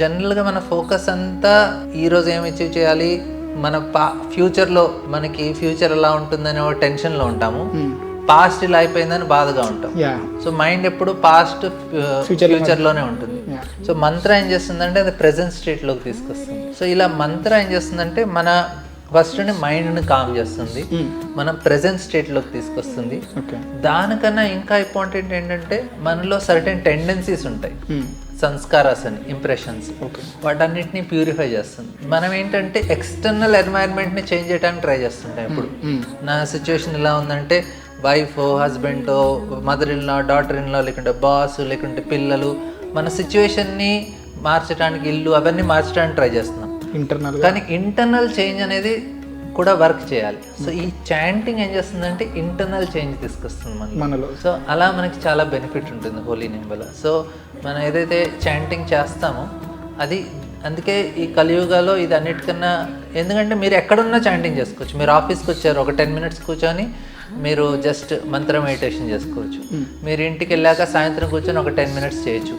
జనరల్గా మన ఫోకస్ అంతా ఈరోజు ఏం అచీవ్ చేయాలి, మన ఫ్యూచర్లో మనకి ఫ్యూచర్ ఎలా ఉంటుందనే ఒక టెన్షన్లో ఉంటాము. పాస్ట్ ఇలా అయిపోయిందని బాధగా ఉంటాం. సో మైండ్ ఎప్పుడు పాస్ట్ ఫ్యూచర్లోనే ఉంటుంది. సో మంత్ర ఏం చేస్తుందంటే అది ప్రెజెంట్ స్టేట్లోకి తీసుకొస్తుంది. సో ఇలా మంత్ర ఏం చేస్తుందంటే మన ఫస్ట్ మైండ్ని కామ్ చేస్తుంది, మనం ప్రెజెంట్ స్టేట్లోకి తీసుకొస్తుంది. దానికన్నా ఇంకా ఇంపార్టెంట్ ఏంటంటే మనలో సర్టెన్ టెండెన్సీస్ ఉంటాయి, సంస్కారాస్ అని, ఇంప్రెషన్స్, వాటన్నిటిని ప్యూరిఫై చేస్తుంది. మనం ఏంటంటే ఎక్స్టర్నల్ ఎన్వైరన్మెంట్ని చేంజ్ చేయడానికి ట్రై చేస్తుంటాం. ఇప్పుడు నా సిచ్యువేషన్ ఎలా ఉందంటే wife, husband, mother in law, daughter in law, లేకుంటే బాస్, లేకుంటే పిల్లలు, మన సిచ్యువేషన్ని మార్చడానికి, ఇల్లు అవన్నీ మార్చడానికి ట్రై చేస్తున్నాం ఇంటర్నల్. కానీ ఇంటర్నల్ చేంజ్ అనేది కూడా వర్క్ చేయాలి. సో ఈ చాంటింగ్ ఏం చేస్తుందంటే ఇంటర్నల్ చేంజ్ తీసుకొస్తుంది మనలో. సో అలా మనకి చాలా బెనిఫిట్ ఉంటుంది హోలీ నేమ్ వల్ల. సో మనం ఏదైతే చాంటింగ్ చేస్తామో అది, అందుకే ఈ కలియుగాలో ఇది అన్నిటికన్నా, ఎందుకంటే మీరు ఎక్కడున్నా చాంటింగ్ చేసుకోవచ్చు. మీరు ఆఫీస్కి వచ్చారు, ఒక 10 minutes కూర్చొని మీరు జస్ట్ మంత్ర మెడిటేషన్ చేసుకోవచ్చు. మీరు ఇంటికి వెళ్ళాక సాయంత్రం కూర్చొని ఒక 10 minutes చేయొచ్చు.